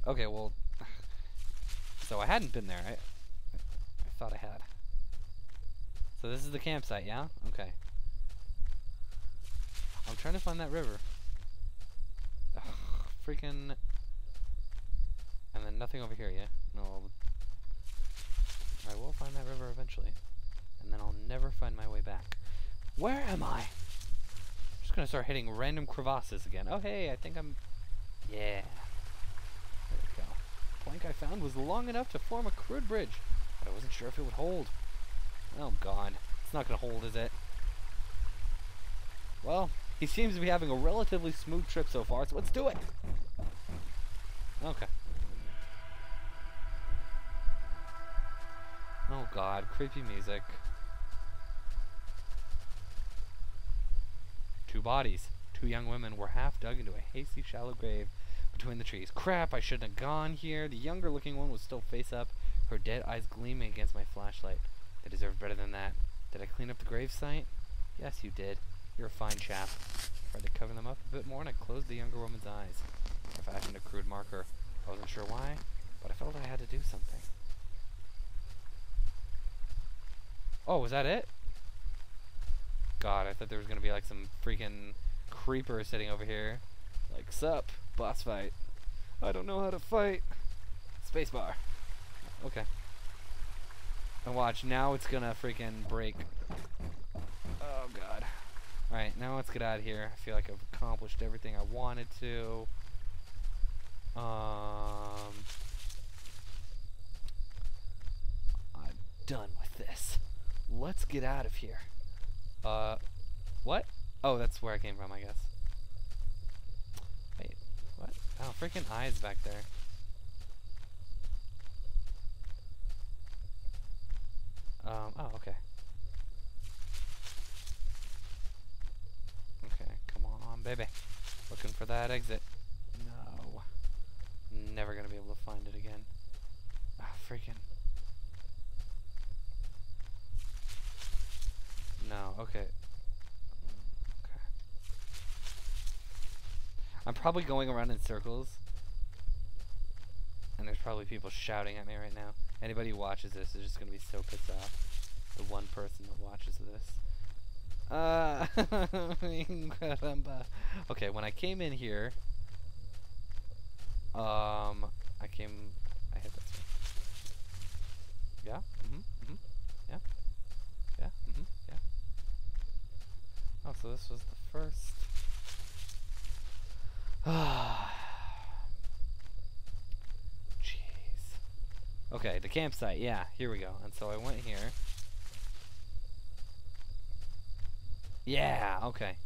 Okay, well, so I hadn't been there. I thought I had. So this is the campsite, yeah? Okay. I'm trying to find that river. Ugh, freaking... And then nothing over here, yeah? No. I will find that river eventually. And then I'll never find my way back. Where am I? I'm just gonna start hitting random crevasses again. Oh hey, I think I'm... Yeah. There we go. The plank I found was long enough to form a crude bridge, but I wasn't sure if it would hold. Oh god. It's not gonna hold, is it? Well, he seems to be having a relatively smooth trip so far, so let's do it! Okay. Oh god, creepy music. 2 bodies. 2 young women were half dug into a hasty, shallow grave between the trees. Crap, I shouldn't have gone here. The younger looking one was still face up, her dead eyes gleaming against my flashlight. They deserved better than that. Did I clean up the gravesite? Yes, you did. You're a fine chap. I tried to cover them up a bit more and I closed the younger woman's eyes. I fashioned a crude marker. I wasn't sure why, but I felt I had to do something. Oh, was that it? God, I thought there was gonna be like some freaking creeper sitting over here. Like, sup, boss fight. I don't know how to fight. Spacebar. Okay. And watch, now it's gonna freaking break. Oh god. Alright, now let's get out of here. I feel like I've accomplished everything I wanted to. I'm done with this. Let's get out of here. What? Oh, that's where I came from, I guess. Wait, what? Oh, freaking eyes back there. Oh, okay. Okay, come on, baby. Looking for that exit. No. Never gonna be able to find it again. Ah, freaking. No, okay. Okay. I'm probably going around in circles. And there's probably people shouting at me right now. Anybody who watches this is just gonna be so pissed off. The one person that watches this. Okay, when I came in here, I hit this one. Yeah? Yeah? Yeah? Yeah. Oh, so this was the first. Jeez. Okay, the campsite, yeah, here we go. And so I went here. Yeah, okay.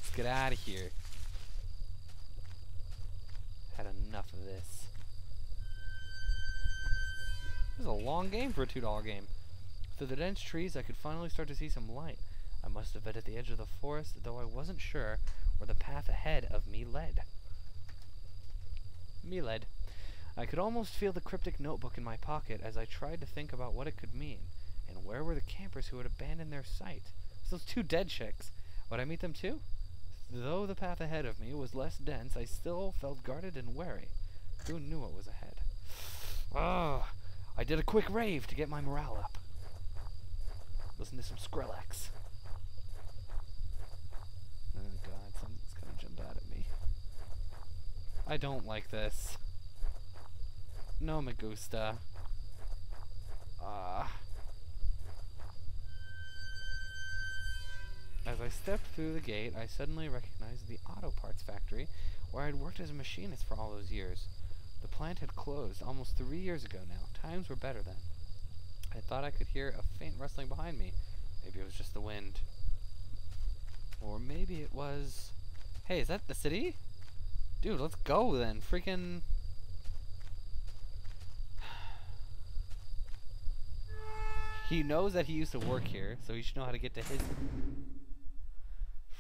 Let's get out of here. Had enough of this. This is a long game for a $2 game. Through the dense trees, I could finally start to see some light. I must have been at the edge of the forest, though I wasn't sure where the path ahead of me led. I could almost feel the cryptic notebook in my pocket as I tried to think about what it could mean. And where were the campers who had abandoned their site? Those 2 dead chicks. Would I meet them too? Though the path ahead of me was less dense, I still felt guarded and wary. Who knew what was ahead? Oh, I did a quick rave to get my morale up. Listen to some Skrillex. Oh god, something's gonna jump out at me. I don't like this. No me gusta. As I stepped through the gate, I suddenly recognized the auto parts factory where I had worked as a machinist for all those years. The plant had closed almost 3 years ago now. Times were better then. I thought I could hear a faint rustling behind me. Maybe it was just the wind. Or maybe it was... Hey, is that the city? Dude, let's go then. Freaking... He knows that he used to work here, so he should know how to get to his...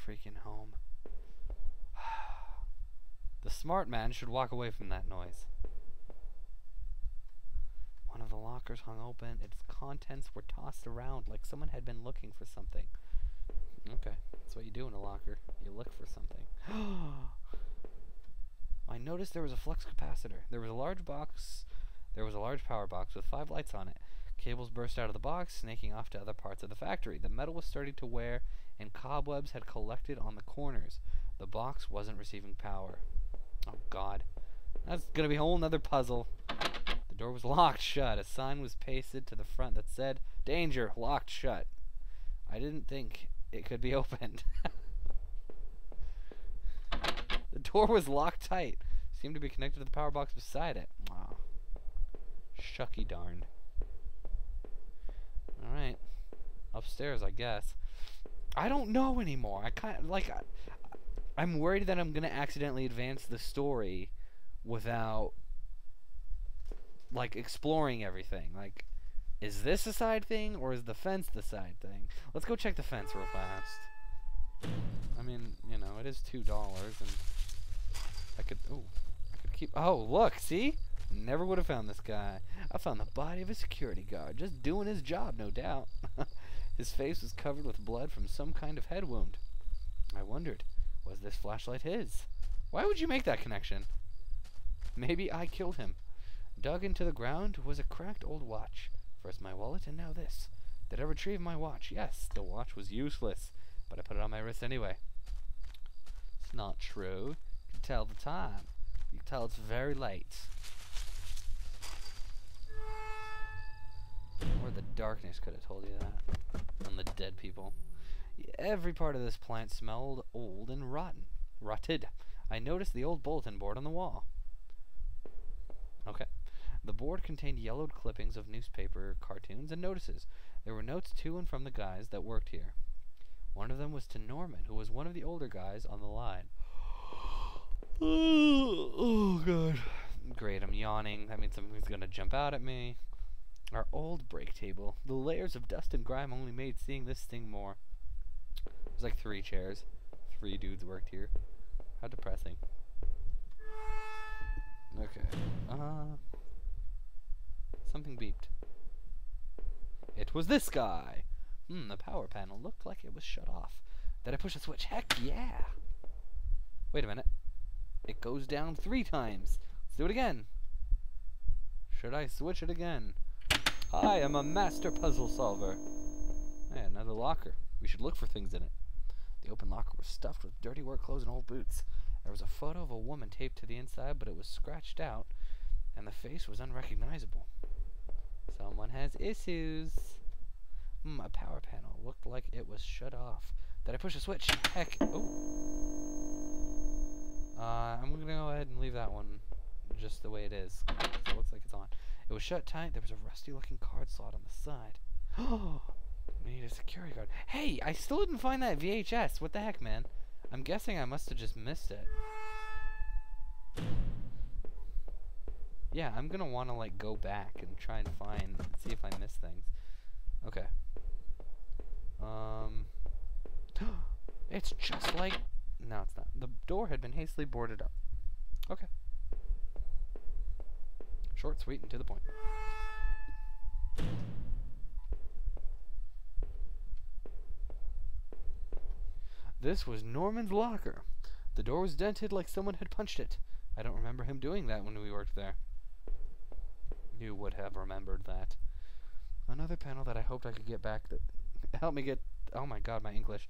freaking home. The smart man should walk away from that noise. One of the lockers hung open. Its contents were tossed around like someone had been looking for something. Okay, that's what you do in a locker. You look for something. My noticed there was a flux capacitor. There was a large power box with 5 lights on it. Cables burst out of the box, snaking off to other parts of the factory. The metal was starting to wear, and cobwebs had collected on the corners. The box wasn't receiving power. Oh, God. That's gonna be a whole nother puzzle. The door was locked shut. A sign was pasted to the front that said, "Danger, locked shut." I didn't think it could be opened. The door was locked tight. Seemed to be connected to the power box beside it. Wow. Shucky darned. Alright. Upstairs, I guess. I don't know anymore. I'm worried that I'm gonna accidentally advance the story without, like, exploring everything. Like, is this a side thing, or is the fence the side thing? Let's go check the fence real fast. I mean, you know, it is $2, and I could keep... Oh, look, see? Never would have found this guy. I found the body of a security guard, just doing his job, no doubt. His face was covered with blood from some kind of head wound. I wondered, was this flashlight his? Why would you make that connection? Maybe I killed him. Dug into the ground was a cracked old watch. First my wallet, and now this. Did I retrieve my watch? Yes, the watch was useless, but I put it on my wrist anyway. It's not true. You can tell the time. You can tell it's very late. Or the darkness could have told you that. And the dead people. Every part of this plant smelled old and rotted. I noticed the old bulletin board on the wall. Okay. The board contained yellowed clippings of newspaper cartoons and notices. There were notes to and from the guys that worked here. One of them was to Norman, who was one of the older guys on the line. Oh, God. Great, I'm yawning. That means something's gonna jump out at me. Our old break table. The layers of dust and grime only made seeing this thing more. There's like 3 chairs. 3 dudes worked here. How depressing. Okay. Something beeped. It was this guy. The power panel looked like it was shut off. Did I push a switch? Heck yeah. Wait a minute. It goes down 3 times. Let's do it again. Should I switch it again? I am a master puzzle solver. Hey, another locker. We should look for things in it. The open locker was stuffed with dirty work clothes and old boots. There was a photo of a woman taped to the inside, but it was scratched out, and the face was unrecognizable. Someone has issues. A power panel looked like it was shut off. Did I push a switch? Heck. Oh. I'm gonna go ahead and leave that one just the way it is. It looks like it's on. It was shut tight. There was a rusty-looking card slot on the side. Oh, we need a security guard. Hey, I still didn't find that VHS. What the heck, man? I'm guessing I must have just missed it. Yeah, I'm gonna want to like go back and try and see if I missed things. Okay. It's just like... No, it's not. The door had been hastily boarded up. Okay. Short, sweet, and to the point. This was Norman's locker. The door was dented like someone had punched it. I don't remember him doing that when we worked there. You would have remembered that. Another panel that I hoped I could get back that help me get... Oh my god, my English.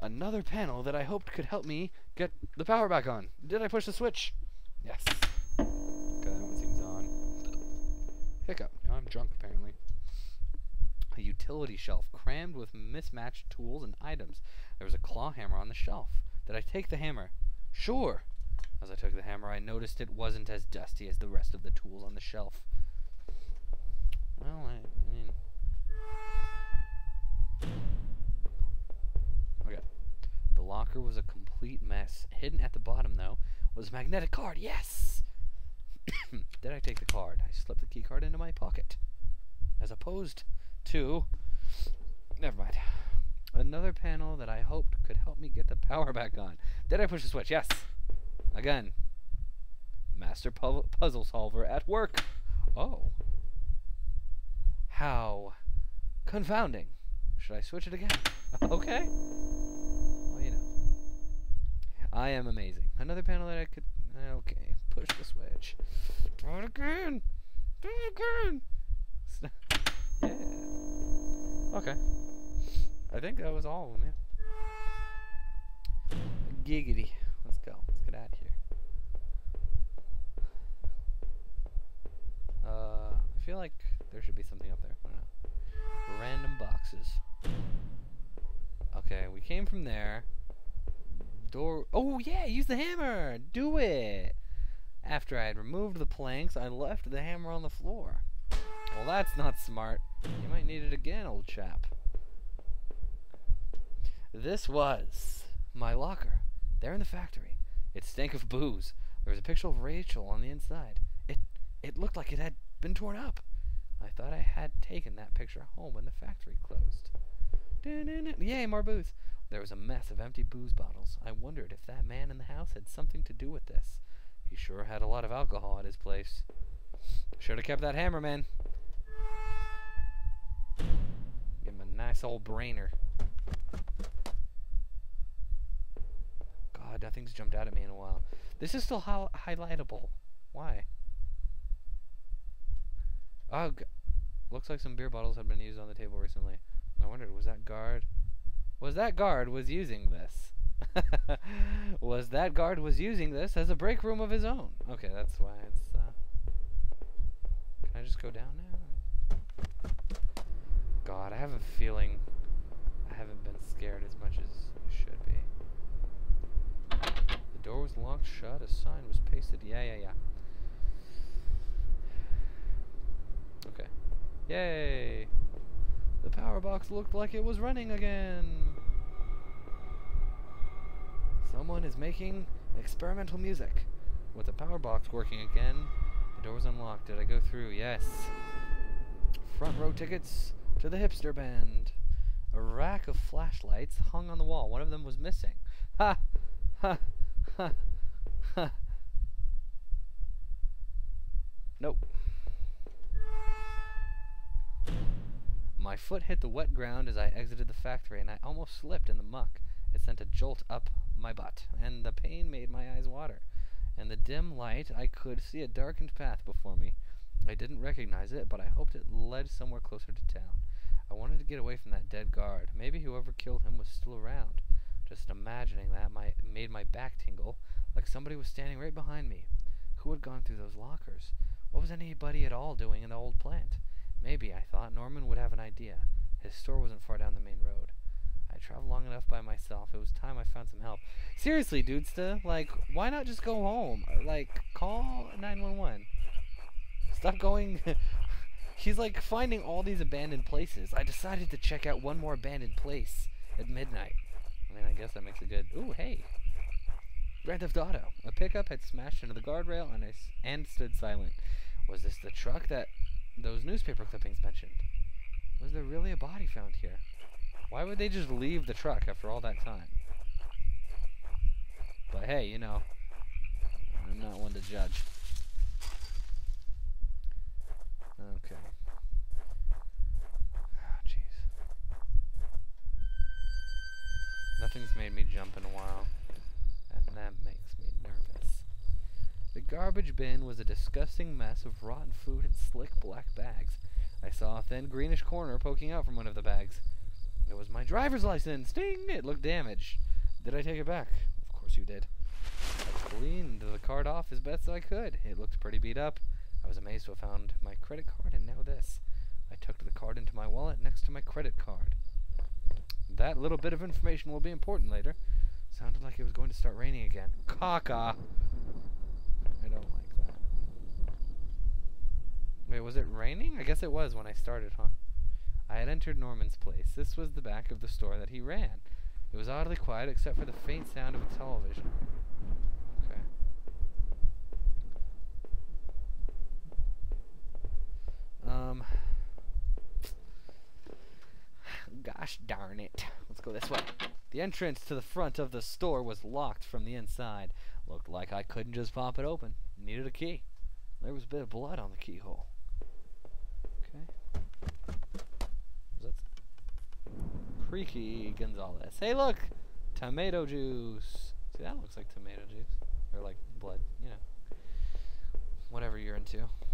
Another panel that I hoped could help me get the power back on. Did I push the switch? Yes. Okay, that one seems on. Hiccup. Now I'm drunk, apparently. A utility shelf crammed with mismatched tools and items. There was a claw hammer on the shelf. Did I take the hammer? Sure. As I took the hammer, I noticed it wasn't as dusty as the rest of the tools on the shelf. Well, I mean... Okay. The locker was a complete mess. Hidden at the bottom, though, was a magnetic card. Yes! Did I take the card? I slipped the key card into my pocket. As opposed to... Never mind. Another panel that I hoped could help me get the power back on. Did I push the switch? Yes! Again. Master puzzle solver at work. Oh. How confounding. Should I switch it again? Okay. Well, you know. I am amazing. Another panel that I could... Okay. push the switch. Do it again. Do it again. Yeah. Okay. I think that was all of them, yeah. Giggity. Let's go. Let's get out of here. I feel like there should be something up there. I don't know. Random boxes. Okay, we came from there. Door. Oh, yeah, use the hammer. Do it. After I had removed the planks, I left the hammer on the floor. Well, that's not smart. You might need it again, old chap. This was my locker. There in the factory. It stank of booze. There was a picture of Rachel on the inside. It looked like it had been torn up. I thought I had taken that picture home when the factory closed. Yay, more booze. There was a mess of empty booze bottles. I wondered if that man in the house had something to do with this. He sure had a lot of alcohol at his place. Should have kept that hammer, man. Give him a nice old brainer. God, nothing's jumped out at me in a while. This is still highlightable. Why? Oh, looks like some beer bottles had been used on the table recently. I wondered, was that guard using this? Was that guard using this as a break room of his own? Okay, that's why it's, Can I just go down now? God, I have a feeling I haven't been scared as much as I should be. The door was locked shut, a sign was pasted. Yeah. Okay. Yay! The power box looked like it was running again. Someone is making experimental music. With the power box working again, the door was unlocked. Did I go through? Yes. Front row tickets to the hipster band. A rack of flashlights hung on the wall. One of them was missing. Ha! Ha! Ha! Ha! Nope. My foot hit the wet ground as I exited the factory, and I almost slipped in the muck. It sent a jolt up my butt, and the pain made my eyes water. In the dim light, I could see a darkened path before me. I didn't recognize it, but I hoped it led somewhere closer to town. I wanted to get away from that dead guard. Maybe whoever killed him was still around. Just imagining that made my back tingle, like somebody was standing right behind me. Who had gone through those lockers? What was anybody at all doing in the old plant? Maybe, I thought, Norman would have an idea. His store wasn't far down the main road. I traveled long enough by myself. It was time I found some help. Seriously, dudesta, like, why not just go home? Like, call 911. Stop going... He's, like, finding all these abandoned places. I decided to check out one more abandoned place at midnight. I mean, I guess that makes it good. Ooh, hey. Grand Theft Auto. A pickup had smashed into the guardrail and stood silent. Was this the truck that those newspaper clippings mentioned? Was there really a body found here? Why would they just leave the truck after all that time? But hey, you know, I'm not one to judge. Okay. Oh, jeez. Nothing's made me jump in a while, and that makes me nervous. The garbage bin was a disgusting mess of rotten food and slick black bags. I saw a thin greenish corner poking out from one of the bags. It was my driver's license! Ding! It looked damaged. Did I take it back? Of course you did. I cleaned the card off as best I could. It looked pretty beat up. I was amazed to have found my credit card, and now this. I tucked the card into my wallet next to my credit card. That little bit of information will be important later. Sounded like it was going to start raining again. Caca! I don't like that. Wait, was it raining? I guess it was when I started, huh? I had entered Norman's place. This was the back of the store that he ran. It was oddly quiet except for the faint sound of a television. Okay. Gosh darn it. Let's go this way. The entrance to the front of the store was locked from the inside. Looked like I couldn't just pop it open. Needed a key. There was a bit of blood on the keyhole. Okay. That's Creaky Gonzalez. Hey, look! Tomato juice. See, that looks like tomato juice. Or like blood, you know. into.